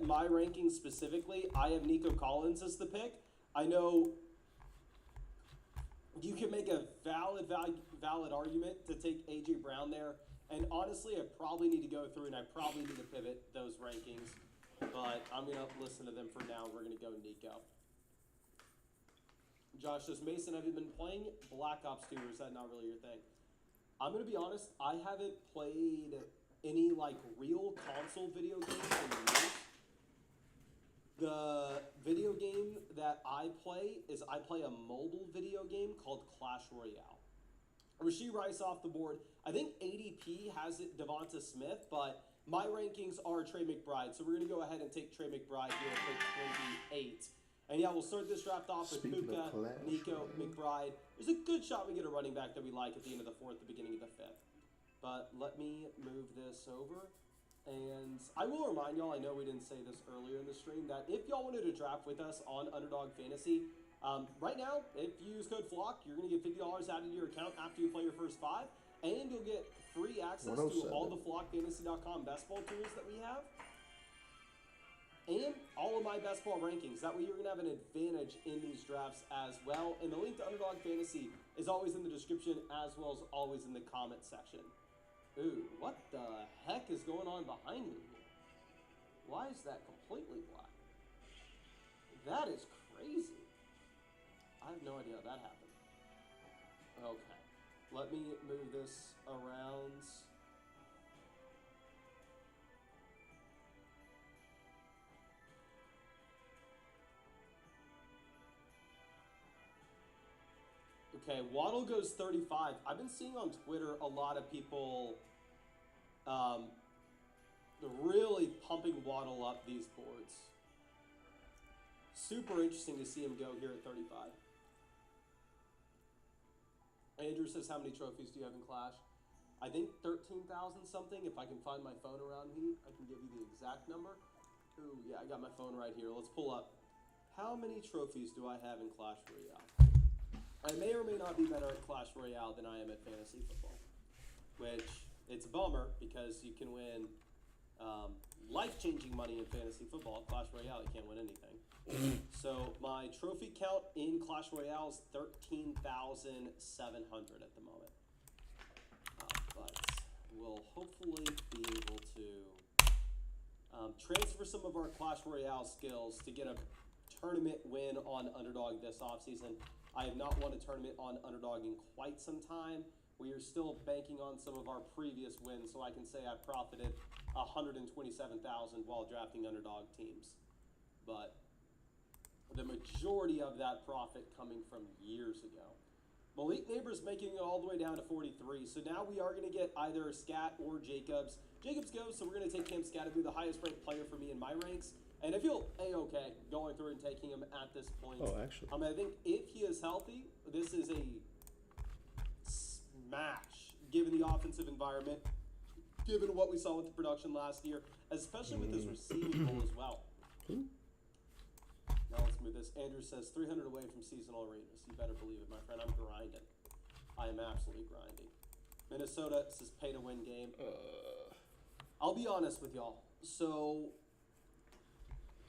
at my rankings specifically, I have Nico Collins as the pick. I know you can make a valid argument to take A.J. Brown there. And honestly, I probably need to go through and I probably need to pivot those rankings. But I'm going to listen to them for now. We're going to go Nico. Josh says, Mason, have you been playing Black Ops 2 or is that not really your thing? I'm going to be honest, I haven't played any like real console video games in years. The video game that I play is I play a mobile video game called Clash Royale. Rasheed Rice off the board. I think ADP has it Devonta Smith, but my rankings are Trey McBride. So we're going to go ahead and take Trey McBride here at pick 28. And yeah, we'll start this draft off with Puka, Nico, McBride. There's a good shot we get a running back that we like at the end of the fourth, the beginning of the fifth. But let me move this over. And I will remind y'all, I know we didn't say this earlier in the stream, that if y'all wanted to draft with us on Underdog Fantasy, right now, if you use code FLOCK, you're going to get $50 added to your account after you play your first 5. And you'll get free access to all the FlockFantasy.com best ball tools that we have. And all of my best ball rankings. That way you're going to have an advantage in these drafts as well. And the link to Underdog Fantasy is always in the description as well as always in the comment section. Ooh, what the heck is going on behind me here? Why is that completely black? That is crazy. I have no idea how that happened. Okay, let me move this around. Okay, Waddle goes 35. I've been seeing on Twitter a lot of people really pumping Waddle up these boards. Super interesting to see him go here at 35. Andrew says, how many trophies do you have in Clash? I think 13,000 something. If I can find my phone around me, I can give you the exact number. Ooh, yeah, I got my phone right here. Let's pull up. How many trophies do I have in Clash Royale? I may or may not be better at Clash Royale than I am at fantasy football, which it's a bummer because you can win life-changing money in fantasy football. Clash Royale, you can't win anything. So my trophy count in Clash Royale is 13,700 at the moment. But we'll hopefully be able to transfer some of our Clash Royale skills to get a tournament win on Underdog this offseason. I have not won a tournament on Underdog in quite some time. We are still banking on some of our previous wins, so I can say I profited $127,000 while drafting Underdog teams. But the majority of that profit coming from years ago. Malik Neighbors making it all the way down to 43. So now we are going to get either Scat or Jacobs. Jacobs goes, so we're going to take Cam Scatterby, the highest ranked player for me in my ranks. And I feel A-okay going through and taking him at this point. Oh, actually. I think if he is healthy, this is a smash, given the offensive environment, given what we saw with the production last year, especially with his receiving role as well. Now let's move this. Andrew says 300 away from seasonal arenas. You better believe it, my friend. I'm grinding. I am absolutely grinding. Minnesota says pay to win game. I'll be honest with y'all. So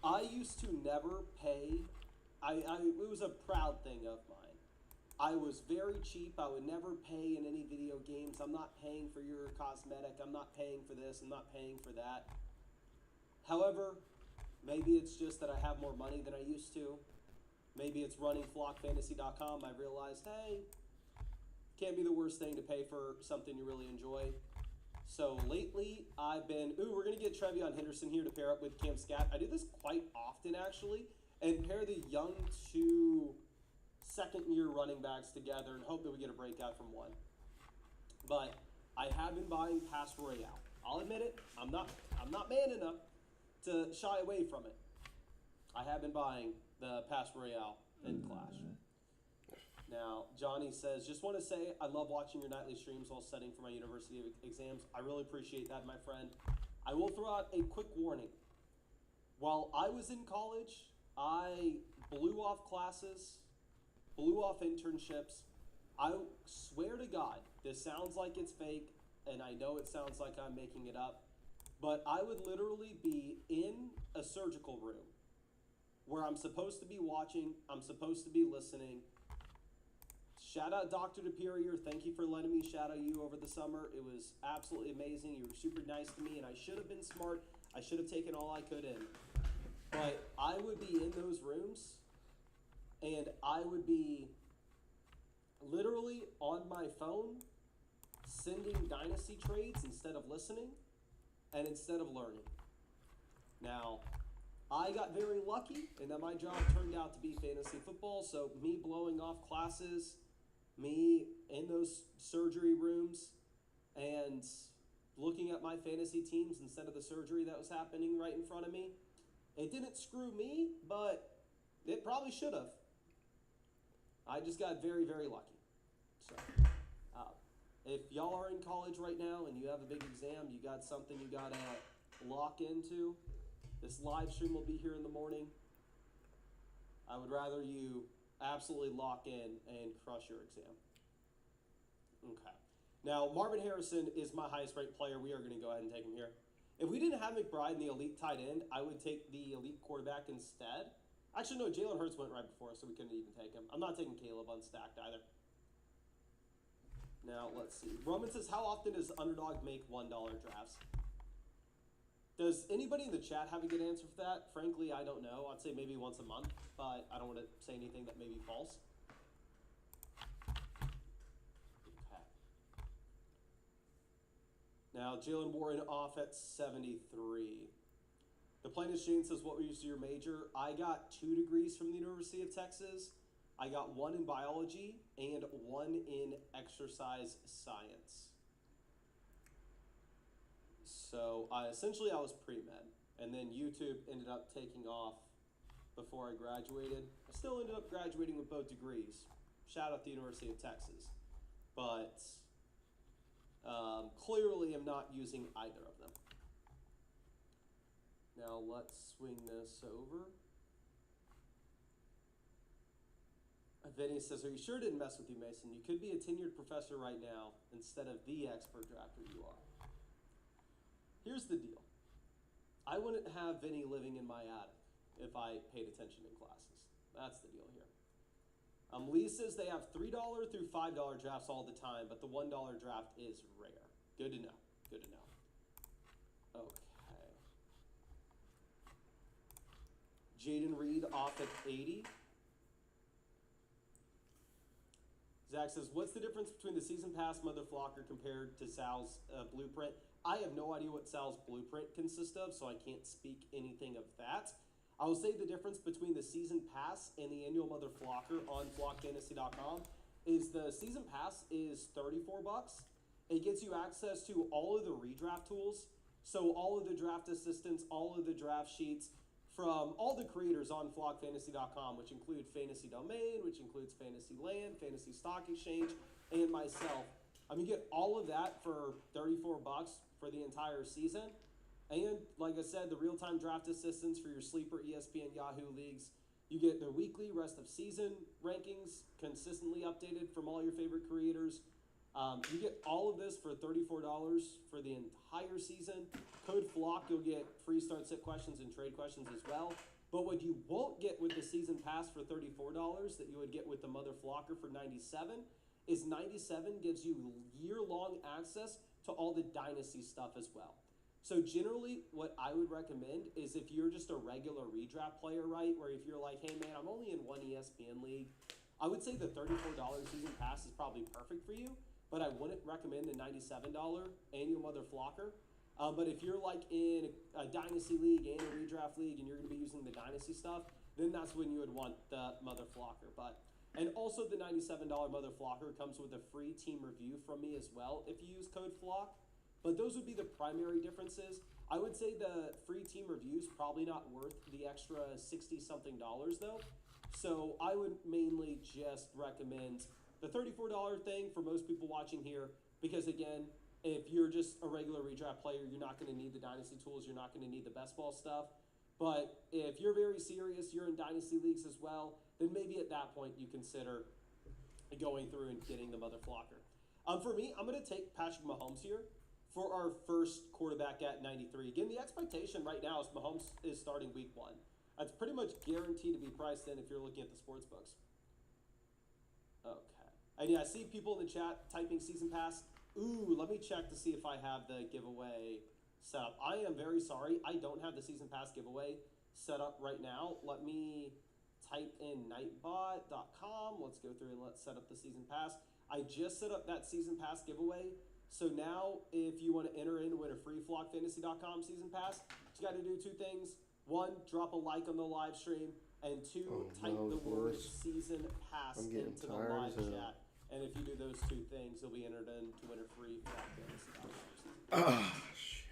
I used to never pay. It was a proud thing of mine. I was very cheap. I would never pay in any video games. I'm not paying for your cosmetic. I'm not paying for this. I'm not paying for that. However, maybe it's just that I have more money than I used to. Maybe it's running flockfantasy.com. I realized, hey, can't be the worst thing to pay for something you really enjoy. So lately, I've been, we're going to get Trevion Henderson here to pair up with Cam Scat. I do this quite often, actually, and pair the young two second-year running backs together and hope that we get a breakout from one. But I have been buying Pass Royale. I'll admit it, I'm not man enough to shy away from it. I have been buying the Pass Royale in Clash. Now, Johnny says, just want to say I love watching your nightly streams while studying for my university exams. I really appreciate that, my friend. I will throw out a quick warning. While I was in college, I blew off classes, blew off internships. I swear to God, this sounds like it's fake, and I know it sounds like I'm making it up, but I would literally be in a surgical room where I'm supposed to be watching, I'm supposed to be listening. Shout out Dr. DePerier. Thank you for letting me shadow you over the summer. It was absolutely amazing. You were super nice to me, and I should have been smart. I should have taken all I could in. But I would be in those rooms, and I would be literally on my phone sending dynasty trades instead of listening and instead of learning. Now, I got very lucky in that my job turned out to be fantasy football, so me blowing off classes, me in those surgery rooms, and looking at my fantasy teams instead of the surgery that was happening right in front of me, it didn't screw me, but it probably should have. I just got very, very lucky. So, if y'all are in college right now and you have a big exam, you got something you got to lock into, this live stream will be here in the morning. I would rather you absolutely lock in and crush your exam. Okay. Now, Marvin Harrison is my highest ranked player. We are going to go ahead and take him here. If we didn't have McBride in the elite tight end, I would take the elite quarterback instead. Actually, no, Jalen Hurts went right before us, so we couldn't even take him. I'm not taking Caleb unstacked either. Now, let's see. Roman says, how often does Underdog make $1 drafts? Does anybody in the chat have a good answer for that? Frankly, I don't know. I'd say maybe once a month, but I don't want to say anything that may be false. Okay. Now, Jalen Warren off at 73. The Plaintiff Shane says, what was your major? I got 2 degrees from the University of Texas. I got 1 in biology and 1 in exercise science. So essentially I was pre-med, and then YouTube ended up taking off before I graduated. I still ended up graduating with both degrees. Shout out to the University of Texas. But clearly I'm not using either of them. Now let's swing this over. Vinny says, are you sure it didn't mess with you, Mason? You could be a tenured professor right now instead of the expert drafter you are. Here's the deal. I wouldn't have Vinny living in my attic if I paid attention in classes. That's the deal here. Lee says they have $3 through $5 drafts all the time, but the $1 draft is rare. Good to know. Good to know. Okay. Jaden Reed off at 80. Zach says, what's the difference between the season pass motherflocker compared to Sal's blueprint? I have no idea what Sal's blueprint consists of, so I can't speak anything of that. I will say the difference between the season pass and the annual motherflocker on flockfantasy.com is the season pass is $34. It gets you access to all of the redraft tools. So all of the draft assistants, all of the draft sheets, from all the creators on flockfantasy.com, which include Fantasy Domain, which includes Fantasy Land, Fantasy Stock Exchange, and myself. You get all of that for $34 for the entire season. And like I said, the real-time draft assistants for your sleeper ESPN Yahoo leagues. You get the weekly rest of season rankings consistently updated from all your favorite creators. You get all of this for $34 for the entire season. Code FLOCK, you'll get free start sit questions and trade questions as well. But what you won't get with the season pass for $34 that you would get with the Mother Flocker for $97 is $97 gives you year-long access to all the dynasty stuff as well. So generally, what I would recommend is if you're just a regular redraft player, right, where if you're like, hey man, I'm only in one ESPN league, I would say the $34 season pass is probably perfect for you. But I wouldn't recommend the $97 annual Mother Flocker. But if you're like in a Dynasty League and a Redraft League and you're going to be using the Dynasty stuff, then that's when you would want the Mother Flocker. And also the $97 Mother Flocker comes with a free team review from me as well if you use code FLOCK. But those would be the primary differences. I would say the free team review is probably not worth the extra $60-something though. So I would mainly just recommend the $34 thing for most people watching here, because again, if you're just a regular redraft player, you're not going to need the dynasty tools, you're not going to need the best ball stuff. But if you're very serious, you're in dynasty leagues as well, then maybe at that point you consider going through and getting the Mother Flocker. For me, I'm going to take Patrick Mahomes here for our first quarterback at 93. Again, the expectation right now is Mahomes is starting week 1. That's pretty much guaranteed to be priced in if you're looking at the sports books. Okay. And yeah, I see people in the chat typing season pass. Ooh, let me check to see if I have the giveaway set up. I am very sorry. I don't have the season pass giveaway set up right now. Let me type in nightbot.com. Let's go through and let's set up the season pass. I just set up that season pass giveaway. So now if you want to enter in to win a free flockfantasy.com season pass, you got to do 2 things. 1, drop a like on the live stream. And 2, type the word season pass into the live chat. And if you do those 2 things, you'll be entered in to win a free flockfantasy.com season pass. Shit.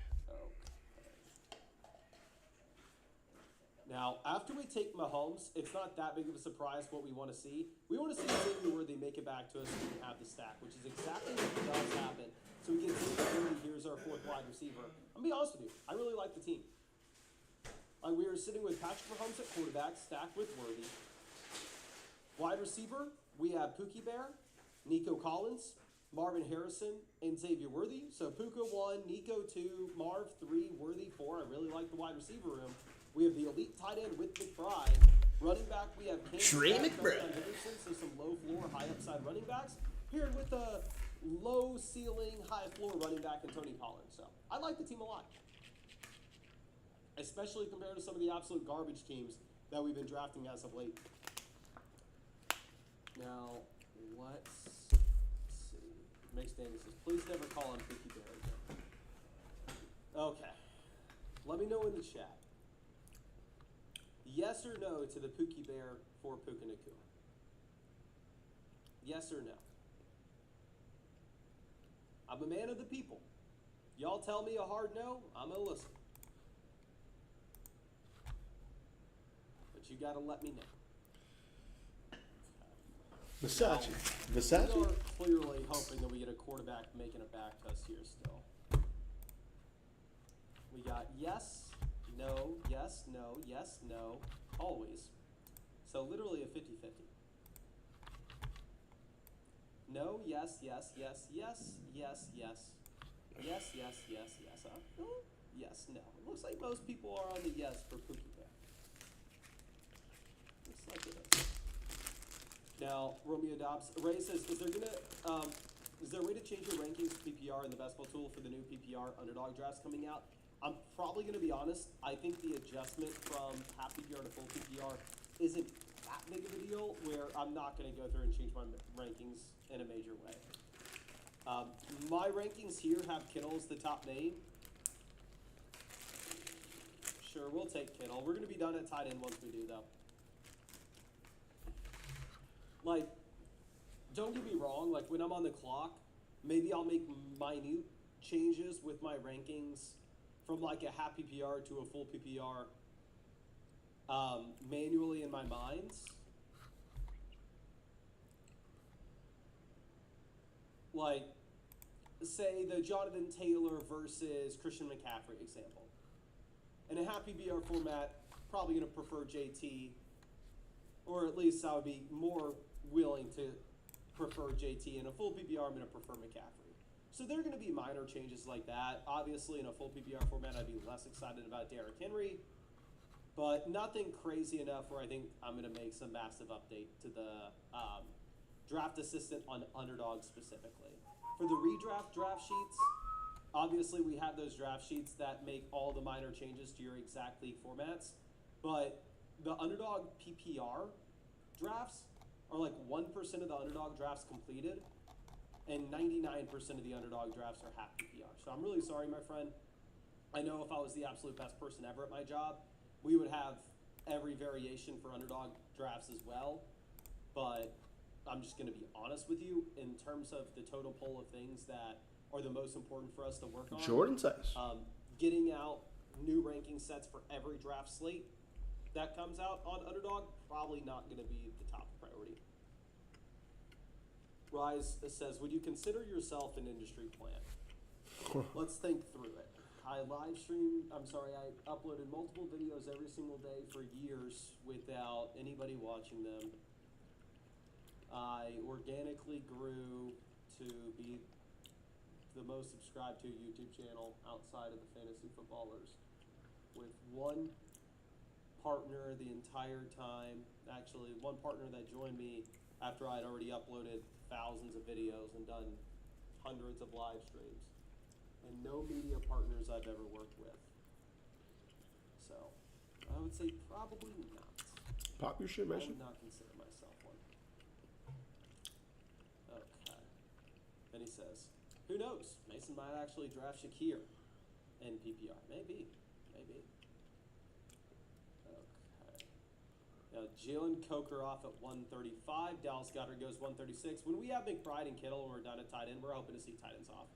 Now, after we take Mahomes, it's not that big of a surprise what we want to see. We want to see Xavier Worthy make it back to us so we can have the stack, which is exactly what does happen. So we can see Worthy, here's our 4th wide receiver. I'm going to be honest with you. I really like the team. We are sitting with Patrick Mahomes at quarterback, stacked with Worthy. Wide receiver, we have Pookie Bear, Nico Collins, Marvin Harrison, and Xavier Worthy. So Puka 1, Nico 2, Marv 3, Worthy 4. I really like the wide receiver room. We have the elite tight end with McBride. Running back, we have Trey McBride. Henderson, so some low floor, high upside running backs. Paired with a low ceiling, high floor running back in Tony Pollard. So I like the team a lot, especially compared to some of the absolute garbage teams that we've been drafting as of late. Now, let's see. Mixed Danny says, please never call him Pookie Bear again. Okay. Let me know in the chat. Yes or no to the Pookie Bear for Puka Nacua? Yes or no? I'm a man of the people. Y'all tell me a hard no, I'm going to listen. But you got to let me know. Versace. We Versace? are clearly hoping that we get a quarterback making it back to us here still. We got yes, no, yes, no, yes, no, always. So literally a 50-50. No, yes, yes, yes, yes, yes, yes. Yes, yes, yes, yes. Yes, no. It looks like most people are on the yes for Pookie Bear. Looks like it is. Now, Romeo Dobbs, Ray says, is there a way to change your rankings to PPR in the best ball tool for the new PPR underdog drafts coming out? I'm probably going to be honest. I think the adjustment from half PPR to full PPR isn't that big of a deal where I'm not going to go through and change my rankings in a major way. My rankings here have Kittle as the top name. Sure, we'll take Kittle. We're going to be done at tight end once we do, though. Like, don't get me wrong. Like, when I'm on the clock, maybe I'll make minute changes with my rankings from, like, a half PPR to a full PPR manually in my mind. Like, say the Jonathan Taylor versus Christian McCaffrey example. In a half PPR format, probably going to prefer JT, or at least I would be more willing to prefer JT. In a full PPR, I'm going to prefer McCaffrey. So there are going to be minor changes like that. Obviously, in a full PPR format, I'd be less excited about Derrick Henry, but nothing crazy enough where I think I'm going to make some massive update to the draft assistant on underdog specifically. For the redraft draft sheets, obviously we have those draft sheets that make all the minor changes to your exact league formats, but the underdog PPR drafts are like 1% of the underdog drafts completed, and 99% of the underdog drafts are half PPR. So I'm really sorry, my friend. I know if I was the absolute best person ever at my job, we would have every variation for underdog drafts as well, but I'm just going to be honest with you in terms of the total poll of things that are the most important for us to work on. Jordan size. Getting out new ranking sets for every draft slate that comes out on Underdog, probably not going to be the top priority. Rise says, would you consider yourself an industry plant? Let's think through it. I uploaded multiple videos every single day for years without anybody watching them. I organically grew to be the most subscribed to YouTube channel outside of the fantasy footballers, with one partner the entire time. Actually, one partner that joined me after I'd already uploaded thousands of videos and done hundreds of live streams, and no media partners I've ever worked with. So, I would say probably not. Pop your shit, I Mason. would not consider myself one. Okay. Then he says, who knows? Mason might actually draft Shakir in PPR. Maybe. Okay. Now, Jalen Coker off at 135. Dallas Goedert goes 136. When we have McBride and Kittle and we're done at tight end, we're hoping to see tight ends off.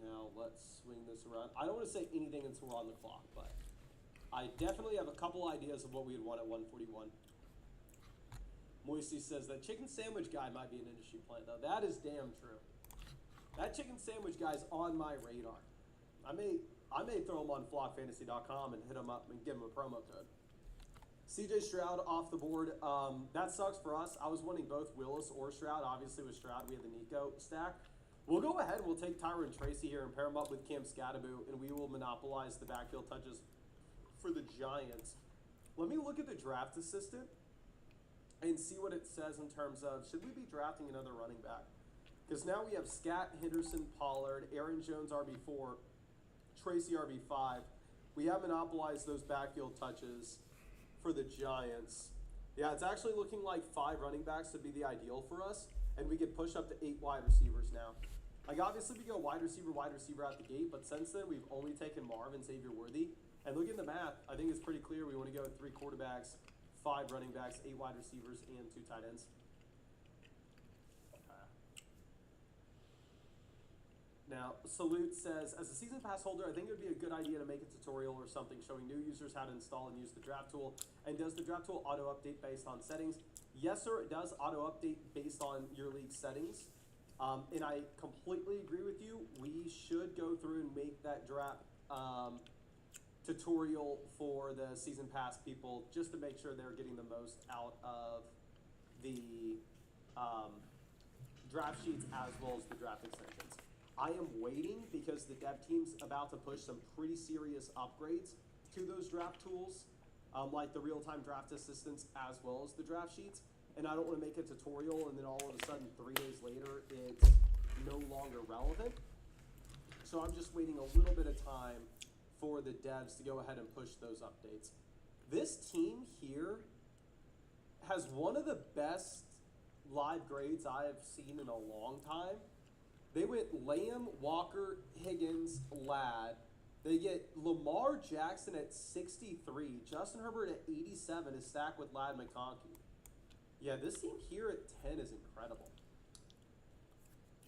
Now, let's swing this around. I don't want to say anything until we're on the clock, but I definitely have a couple ideas of what we'd want at 141. Moisey says that chicken sandwich guy might be an industry plant, though. That is damn true. That chicken sandwich guy's on my radar. I may throw him on flockfantasy.com and hit him up and give him a promo code. CJ Stroud off the board. That sucks for us. I was wanting both Willis or Stroud. Obviously, with Stroud, we have the Nico stack. We'll go ahead and we'll take Tyron Tracy here and pair him up with Cam Scatterbo, and we will monopolize the backfield touches for the Giants. Let me look at the draft assistant and see what it says in terms of, should we be drafting another running back? Because now we have Scat, Henderson, Pollard, Aaron Jones RB4, Tracy RB5. We have monopolized those backfield touches for the Giants. Yeah, it's actually looking like 5 running backs would be the ideal for us, and we could push up to 8 wide receivers now. Like, obviously, we go wide receiver out the gate, but since then, we've only taken Marvin Xavier Worthy. And looking at the math, I think it's pretty clear we want to go with 3 quarterbacks, 5 running backs, 8 wide receivers, and 2 tight ends. Now, Salute says, as a season pass holder, I think it would be a good idea to make a tutorial or something showing new users how to install and use the draft tool. And does the draft tool auto-update based on settings? Yes, sir, it does auto-update based on your league settings. And I completely agree with you. We should go through and make that draft tutorial for the season pass people just to make sure they're getting the most out of the draft sheets as well as the draft extensions. I am waiting because the dev team's about to push some pretty serious upgrades to those draft tools, like the real-time draft assistants as well as the draft sheets. And I don't want to make a tutorial and then all of a sudden 3 days later it's no longer relevant. So I'm just waiting a little bit of time for the devs to go ahead and push those updates. This team here has one of the best live grades I have seen in a long time. They went Lamb, Walker, Higgins, Ladd. They get Lamar Jackson at 63. Justin Herbert at 87 is stacked with Ladd McConkey. Yeah, this team here at 10 is incredible.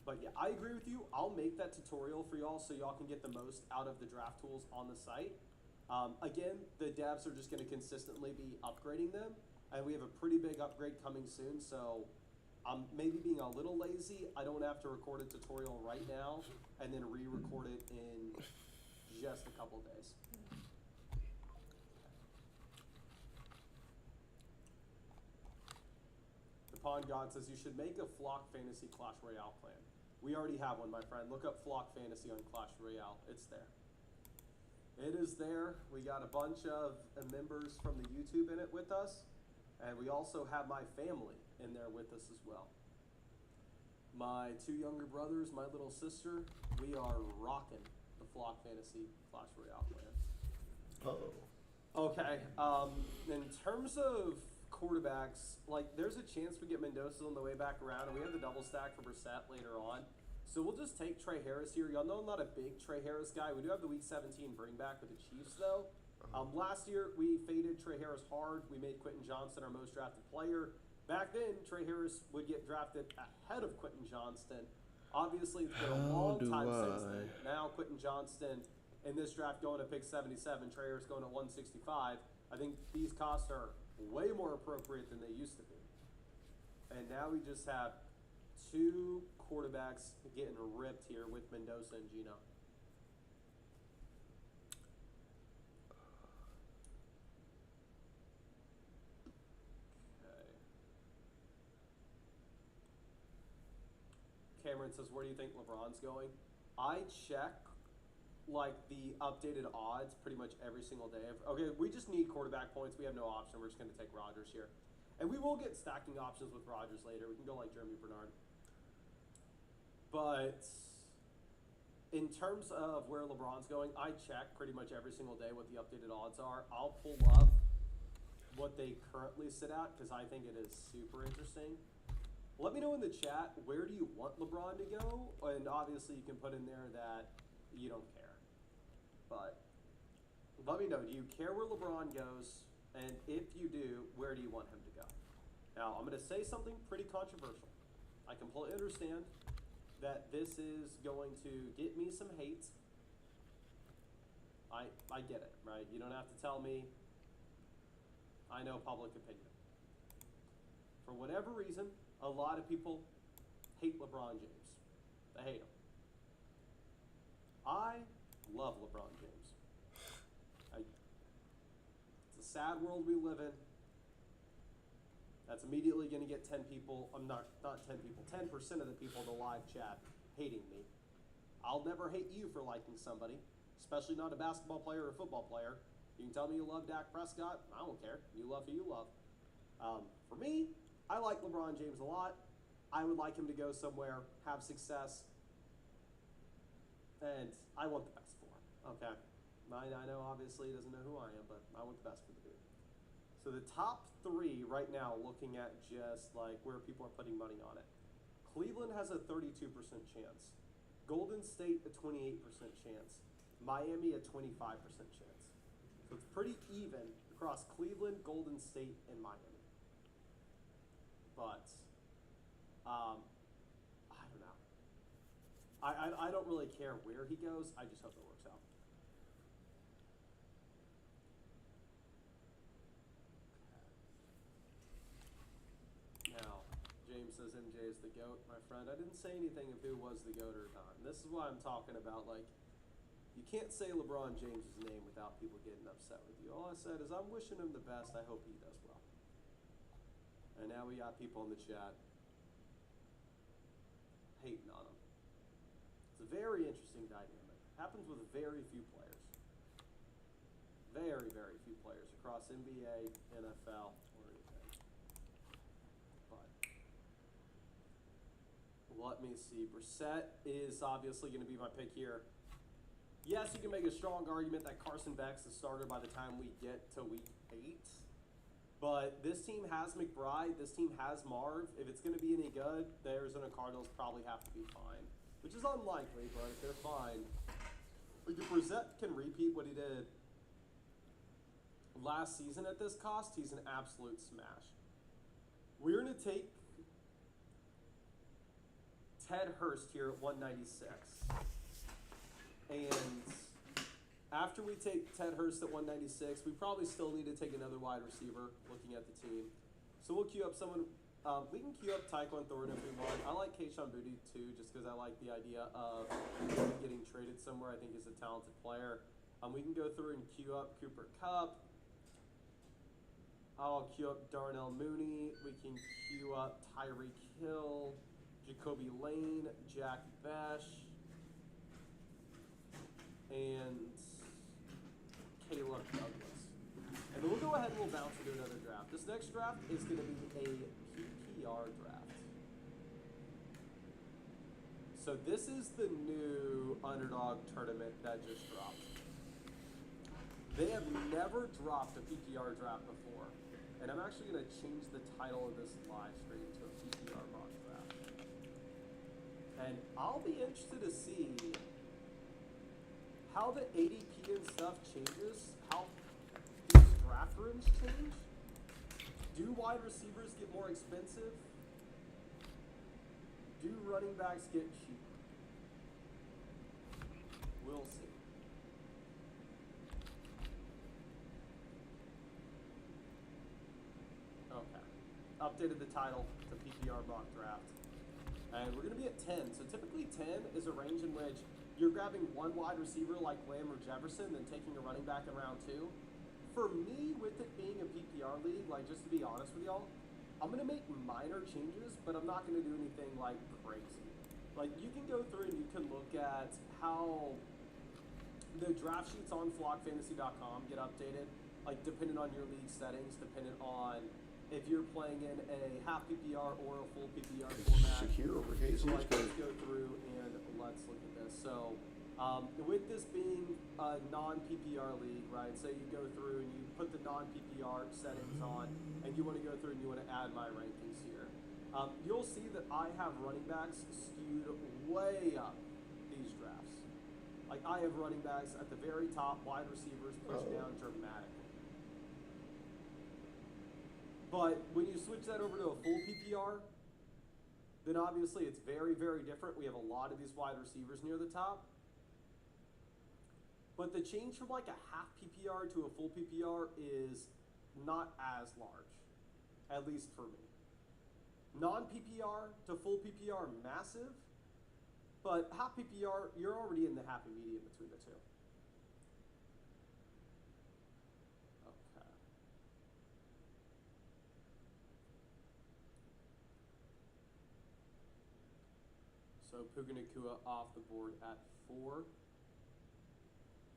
But yeah, I agree with you. I'll make that tutorial for y'all so y'all can get the most out of the draft tools on the site. Again, the devs are just going to consistently be upgrading them. And we have a pretty big upgrade coming soon, so I'm maybe being a little lazy. I don't have to record a tutorial right now and then re-record it in just a couple days. The Pond God says you should make a Flock Fantasy Clash Royale clan. We already have one, my friend. Look up Flock Fantasy on Clash Royale. It's there. It is there. We got a bunch of members from the YouTube in it with us. And we also have my family in there with us as well. My 2 younger brothers, my little sister, we are rocking the Flock Fantasy Clash Royale clan. Uh-oh. Okay, in terms of quarterbacks, like, there's a chance we get Mendoza on the way back around, and we have the double stack for Brissett later on. So we'll just take Trey Harris here. Y'all know I'm not a big Trey Harris guy. We do have the Week 17 bring back with the Chiefs, though. Last year, we faded Trey Harris hard. We made Quentin Johnston our most drafted player. Back then, Trey Harris would get drafted ahead of Quentin Johnston. Obviously, it's been a long time since then. Now, Quentin Johnston in this draft going to pick 77, Trey Harris going to 165. I think these costs are way more appropriate than they used to be. And now we just have 2 quarterbacks getting ripped here with Mendoza and Gino. Cameron says, where do you think LeBron's going? I check like the updated odds pretty much every single day. Okay, we just need quarterback points. We have no option. We're just going to take Rodgers here. And we will get stacking options with Rodgers later. We can go like Jeremy Bernard. But in terms of where LeBron's going, I check pretty much every single day what the updated odds are. I'll pull up what they currently sit at because I think it is super interesting. Let me know in the chat, where do you want LeBron to go? And obviously you can put in there that you don't care. But let me know, do you care where LeBron goes? And if you do, where do you want him to go? Now, I'm going to say something pretty controversial. I completely understand that this is going to get me some hate. I get it, right? You don't have to tell me. I know public opinion. For whatever reason, a lot of people hate LeBron James. They hate him. I love LeBron James. It's a sad world we live in. That's immediately going to get 10 people, not 10 people, 10% of the people in the live chat hating me. I'll never hate you for liking somebody, especially not a basketball player or a football player. You can tell me you love Dak Prescott. I don't care. You love who you love. For me, I like LeBron James a lot. I would like him to go somewhere, have success, and I want the best for him. Okay? I know obviously he doesn't know who I am, but I want the best for the dude. So the top 3 right now, looking at just like where people are putting money on it. Cleveland has a 32% chance. Golden State a 28% chance. Miami a 25% chance. So it's pretty even across Cleveland, Golden State, and Miami. But I don't know. I don't really care where he goes. I just hope it works out. Now, James says MJ is the GOAT, my friend. I didn't say anything of who was the GOAT or not. And this is why I'm talking about, like, you can't say LeBron James' name without people getting upset with you. All I said is I'm wishing him the best. I hope he does well. And now we got people in the chat hating on him. It's a very interesting dynamic. Happens with very few players. Very, very few players across NBA, NFL, or anything. But let me see. Brissett is obviously going to be my pick here. Yes, you can make a strong argument that Carson Beck's the starter by the time we get to week 8. But this team has McBride. This team has Marv. If it's going to be any good, the Arizona Cardinals probably have to be fine. Which is unlikely, but if they're fine. Like if Brissett can repeat what he did last season at this cost, he's an absolute smash. We're going to take Ted Hurst here at 196. And after we take Ted Hurst at 196, we probably still need to take another wide receiver looking at the team. So we'll queue up someone. We can queue up Tyquan Thornton if we want. I like Kayshon Boutte too, just because I like the idea of getting traded somewhere. I think he's a talented player. We can go through and queue up Cooper Kupp. I'll queue up Darnell Mooney. We can queue up Tyreek Hill, Jacoby Lane, Jack Besh, and Caleb Douglas. And then we'll go ahead and we'll bounce into another draft. This next draft is going to be a PPR draft. So this is the new underdog tournament that just dropped. They have never dropped a PPR draft before. And I'm actually going to change the title of this live stream to a PPR mock draft. And I'll be interested to see how the ADP and stuff changes, how these draft rooms change. Do wide receivers get more expensive? Do running backs get cheaper? We'll see. Okay. Updated the title to PPR mock draft. And we're going to be at 10. So typically 10 is a range in which you're grabbing one wide receiver like Lamb or Jefferson, then taking a running back in round 2. For me, with it being a PPR league, like just to be honest with y'all, I'm going to make minor changes, but I'm not going to do anything like crazy. Like, you can go through and you can look at how the draft sheets on flockfantasy.com get updated, like, depending on your league settings, depending on if you're playing in a half PPR or a full PPR format. Secure over KC. So, like, let's go through and let's look at this. So, with this being a non-PPR league, right, say you go through and you put the non-PPR settings on and you want to go through and you want to add my rankings here. You'll see that I have running backs skewed way up these drafts. Like, I have running backs at the very top, wide receivers pushed down dramatically. But when you switch that over to a full PPR, then obviously it's very, very different. We have a lot of these wide receivers near the top. But the change from like a half PPR to a full PPR is not as large, at least for me. Non-PPR to full PPR, massive. But half PPR, you're already in the happy medium between the two. Okay. So Puka Nacua off the board at 4.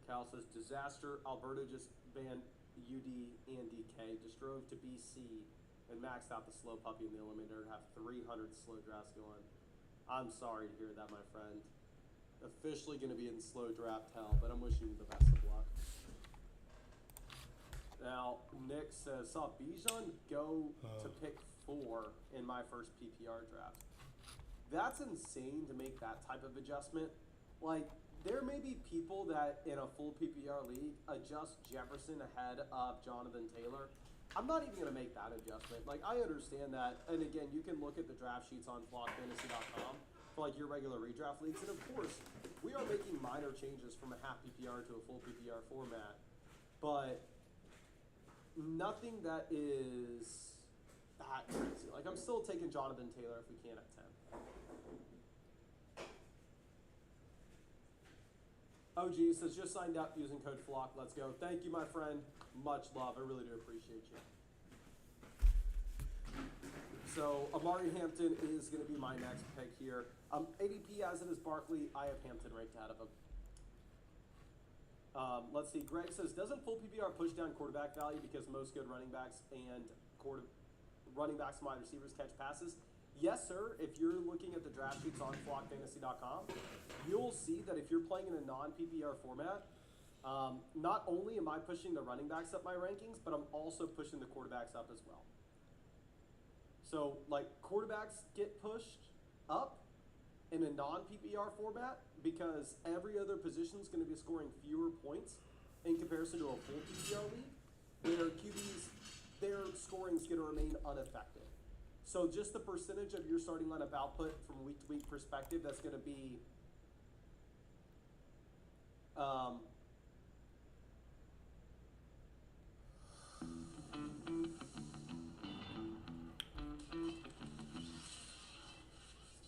Cal says, disaster. Alberta just banned UD and DK. Just drove to BC and maxed out the slow puppy in the eliminator. Have 300 slow drafts going. I'm sorry to hear that, my friend. Officially going to be in slow draft hell, but I'm wishing you the best of luck. Now, Nick says, saw Bijan go to pick 4 in my first PPR draft. That's insane to make that type of adjustment. Like, there may be people that in a full PPR league adjust Jefferson ahead of Jonathan Taylor. I'm not even going to make that adjustment. Like, I understand that. And again, you can look at the draft sheets on flockfantasy.com for like your regular redraft leagues. And of course, we are making minor changes from a half PPR to a full PPR format. But nothing that is that crazy. Like, I'm still taking Jonathan Taylor if we can at 10. OG says, just signed up using code FLOCK. Let's go. Thank you, my friend. Much love. I really do appreciate you. So, Amari Hampton is going to be my next pick here. ADP as it is Barkley. I have Hampton ranked out of him. Let's see. Greg says, doesn't full PPR push down quarterback value because most good running backs and running backs and wide receivers catch passes? Yes, sir. If you're looking at the draft sheets on flockfantasy.com, you'll see that if you're playing in a non-PPR format, not only am I pushing the running backs up my rankings, but I'm also pushing the quarterbacks up as well. So, like, quarterbacks get pushed up in a non-PPR format because every other position is going to be scoring fewer points in comparison to a full PPR league, where QBs, their scoring is going to remain unaffected. So just the percentage of your starting lineup output from week to week perspective, that's going to be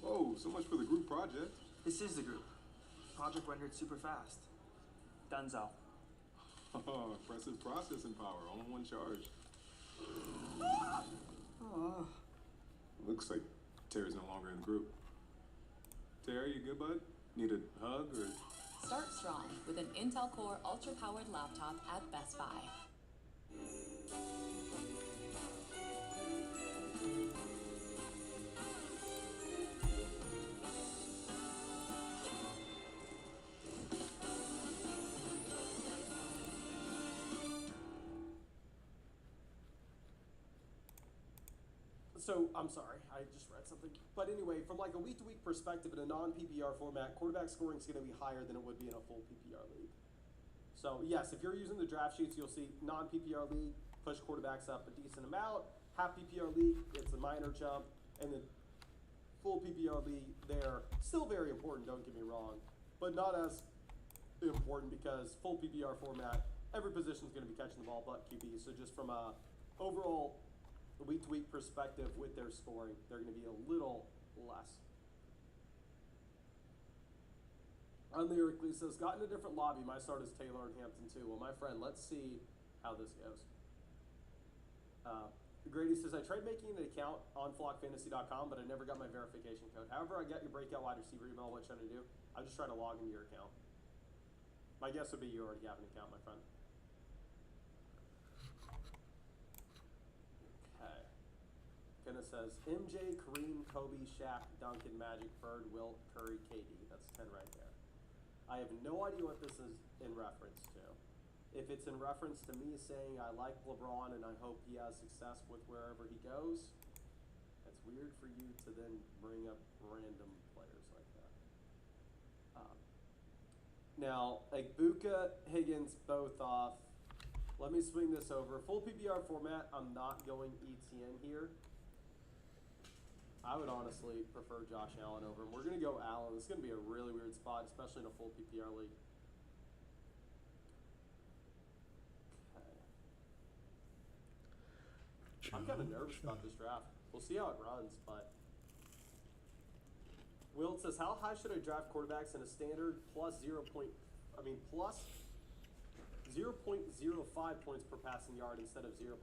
Whoa, so much for the group project. This is the group. Project rendered super fast. Dunzo. Impressive processing power, all in one charge. Looks like Terry's no longer in the group. Terry, you good, bud? Need a hug or? Start strong with an Intel Core ultra-powered laptop at Best Buy. So, I'm sorry, I just read something. But anyway, from like a week-to-week perspective in a non-PPR format, quarterback scoring is going to be higher than it would be in a full PPR league. So, yes, if you're using the draft sheets, you'll see non-PPR league, push quarterbacks up a decent amount. Half PPR league, it's a minor jump. And then full PPR league, they're still very important, don't get me wrong. But not as important because full PPR format, every position is going to be catching the ball but QB. So just from a overall week-to-week perspective with their scoring, they're going to be a little less. Unlyrically says, got in a different lobby. My start is Taylor and Hampton too. Well, my friend, let's see how this goes. Grady says, I tried making an account on flockfantasy.com, but I never got my verification code. However, I got your breakout wide receiver email. What should I do? I'm just trying to log into your account. My guess would be you already have an account, my friend. Okay. Kenneth says, MJ, Kareem, Kobe, Shaq, Duncan, Magic, Bird, Wilt, Curry, KD. That's 10 right there. I have no idea what this is in reference to. If it's in reference to me saying I like LeBron and I hope he has success with wherever he goes, it's weird for you to then bring up random players like that. Now, Igbuka, Higgins, both off. Let me swing this over. Full PPR format, I'm not going ETN here. I would honestly prefer Josh Allen over him. We're going to go Allen. This is going to be a really weird spot, especially in a full PPR league. I'm kind of nervous about this draft. We'll see how it runs, but Wilt says, how high should I draft quarterbacks in a standard plus 0.05 points per passing yard instead of 0.04?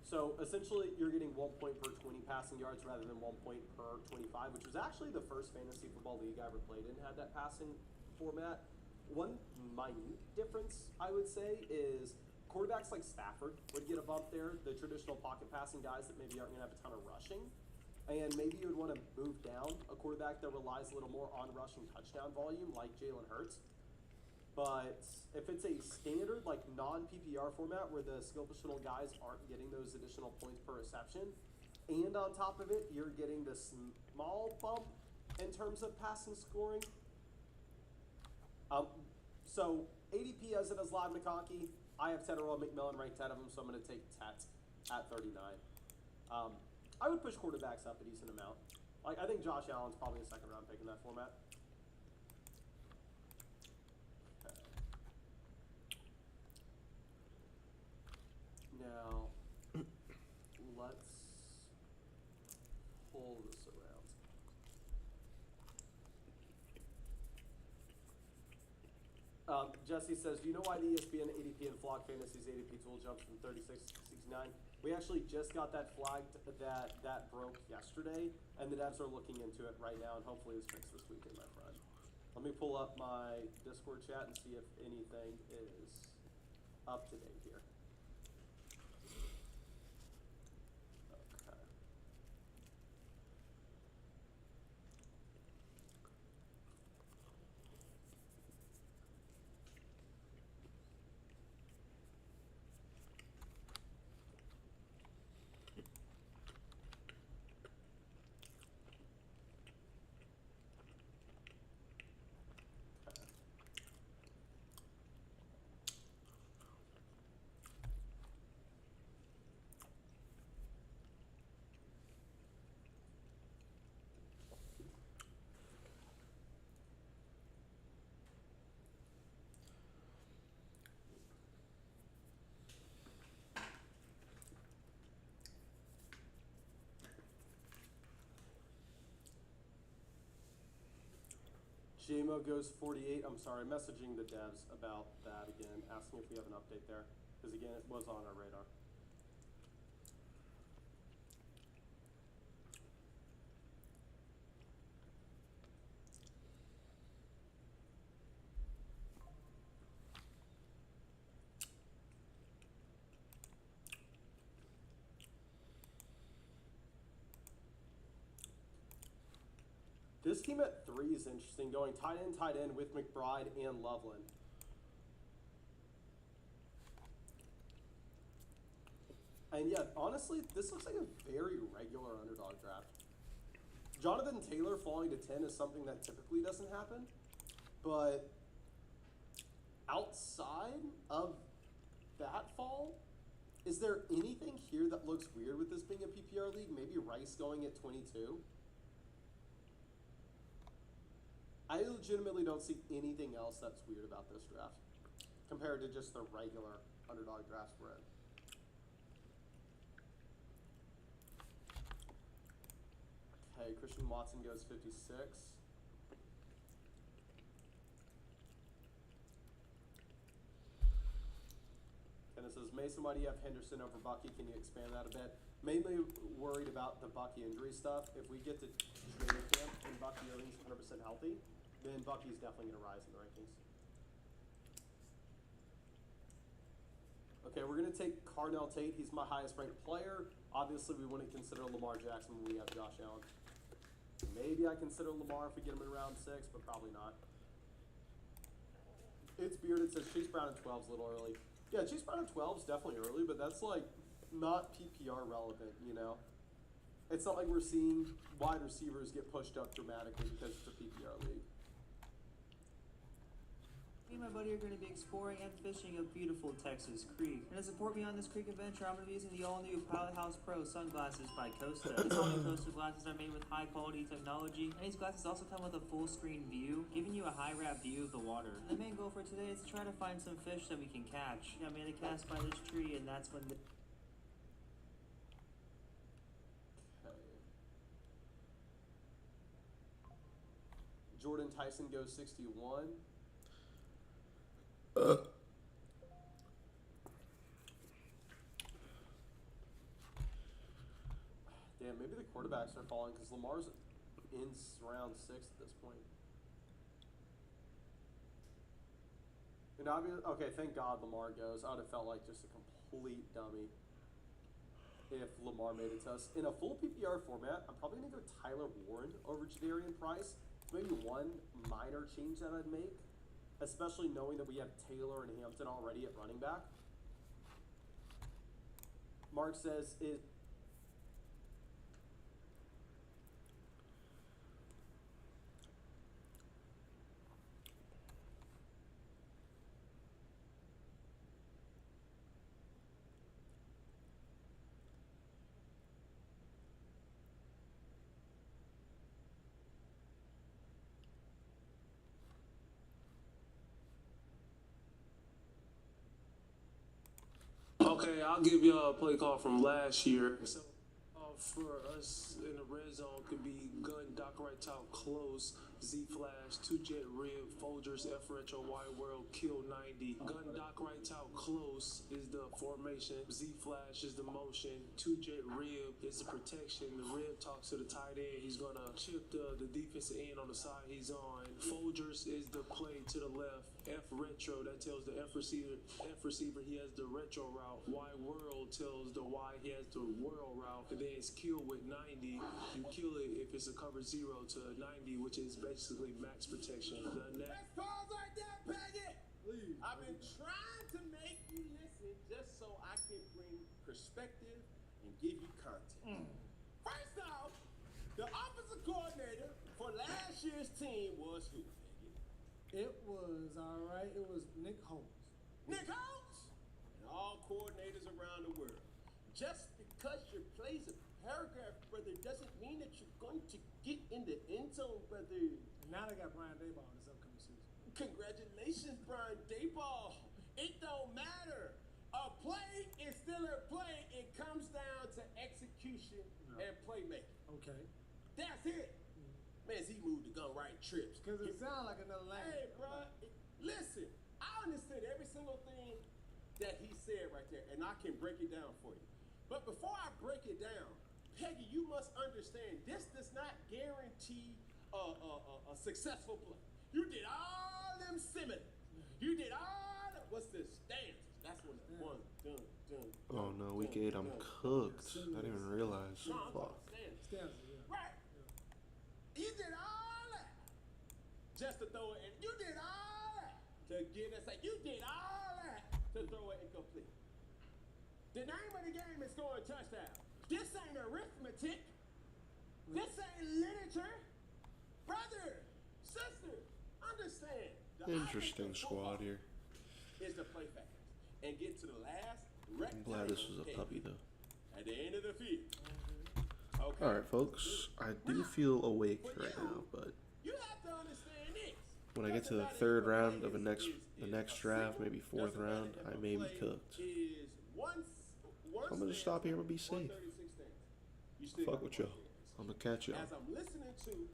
So essentially, you're getting 1 point per 20 passing yards rather than 1 point per 25, which was actually the first fantasy football league I ever played in had that passing format. One minute difference, I would say, is quarterbacks like Stafford would get a bump there, the traditional pocket passing guys that maybe aren't going to have a ton of rushing. And maybe you would want to move down a quarterback that relies a little more on rushing touchdown volume like Jalen Hurts. But if it's a standard, like non-PPR format where the skill positional guys aren't getting those additional points per reception, and on top of it, you're getting the small bump in terms of passing scoring. So ADP as it is live McConkey. I have Tedderell McMillan ranked ahead of him, so I'm going to take Tet at 39. I would push quarterbacks up a decent amount. Like, I think Josh Allen's probably a second round pick in that format. Okay. Now, let's pull this around. Jesse says, do you know why the ESPN ADP and Flock Fantasy's ADP tool jumps from 36 to 69? We actually just got that flagged that broke yesterday, and the devs are looking into it right now, and hopefully it's fixed this weekend, my friend. Let me pull up my Discord chat and see if anything is up to date here. Okay. JMO goes 48. I'm sorry, messaging the devs about that again, asking if we have an update there. Because again, it was on our radar. This team at 3 is interesting, going tight end with McBride and Loveland. And yeah, honestly, this looks like a very regular underdog draft. Jonathan Taylor falling to 10 is something that typically doesn't happen, but outside of that fall, is there anything here that looks weird with this being a PPR league? Maybe Rice going at 22? I legitimately don't see anything else that's weird about this draft compared to just the regular underdog drafts we're in. Okay, Christian Watson goes 56. Kenneth says, Mason, why do you have Henderson over Bucky? Can you expand that a bit? Mainly worried about the Bucky injury stuff. If we get to training camp and Bucky Irving's 100% healthy, then Bucky's definitely going to rise in the rankings. Okay, we're going to take Carnell Tate. He's my highest ranked player. Obviously, we wouldn't consider Lamar Jackson when we have Josh Allen. Maybe I consider Lamar if we get him in round 6, but probably not. It's Bearded says Chase Brown at 12 is a little early. Yeah, Chase Brown at 12 is definitely early, but that's like not PPR relevant, you know? It's not like we're seeing wide receivers get pushed up dramatically because it's a PPR league. Me and my buddy are going to be exploring and fishing a beautiful Texas creek. And to support me on this creek adventure, I'm going to be using the all-new Pilot House Pro sunglasses by Costa. These all-new Costa glasses are made with high-quality technology, and these glasses also come with a full-screen view, giving you a high-rap view of the water. The main goal for today is to try to find some fish that we can catch. I made a cast by this tree, and that's when the... Jordan Tyson goes 61. Damn, maybe the quarterbacks are falling because Lamar's in round 6 at this point. And okay, thank God Lamar goes. I would have felt like just a complete dummy if Lamar made it to us. In a full PPR format, I'm probably going to go Tyler Warren over Jadarian Price. Maybe one minor change that I'd make, especially knowing that we have Taylor and Hampton already at running back. Mark says, Okay, I'll give y'all a play call from last year. So, for us in the red zone could be Gun, Doc Right Top, Close, Z Flash, 2 Jet Rib, Folgers, F Retro, Wide World, Kill 90. Gun, Doc Right Top, Close is the formation. Z Flash is the motion. 2 Jet Rib is the protection. The Rib talks to the tight end. He's gonna chip the defensive end on the side he's on. Folgers is the play to the left. F Retro, that tells the F receiver he has the retro route. Y World tells the Y he has the world route. And then it's kill with 90. You kill it if it's a cover 0 to 90, which is basically max protection. Let's pause right there, Peggy. Please. I've been trying to make you listen just so I can bring perspective and give you content. First off, the offensive coordinator for last year's team was who, Peggy? It was, all right, it was Nick Holmes. Nick Holmes? And all coordinators around the world. Just because your play's a paragraph, brother, doesn't mean that you're going to get in the end zone, brother. And now they got Brian Daboll this upcoming season. Congratulations, Brian Daboll. It don't matter. A play is still a play. It comes down to execution and playmaking. Okay. That's it. Man, he moved the gun right trips. Because it sounds like another language. Hey, bro, listen, I understood every single thing that he said right there, and I can break it down for you. But before I break it down, Peggy, you must understand, this does not guarantee a successful play. You did all them similar. You did all the, what's this, stanzas. That's what it's one, done. Oh no, week 8, I'm cooked. I didn't even realize. No, I'm Fuck. talking stanzas. Stanley, yeah. Right. You did all that just to throw it in. You did all that to get us. You did all that to throw it incomplete. The name of the game is scoring touchdown. This ain't arithmetic. This ain't literature. Brother, sister, understand. The Interesting squad here. is to play fast and get to the last I'm glad this was a puppy though. at the end of the field. Okay. Alright folks, I do feel awake right now, but You have to understand this. when I get to the 3rd round of the next draft, maybe 4th round, I may be cooked. I'm gonna stop here and be safe. Fuck with y'all. I'm gonna catch y'all. As I'm listening to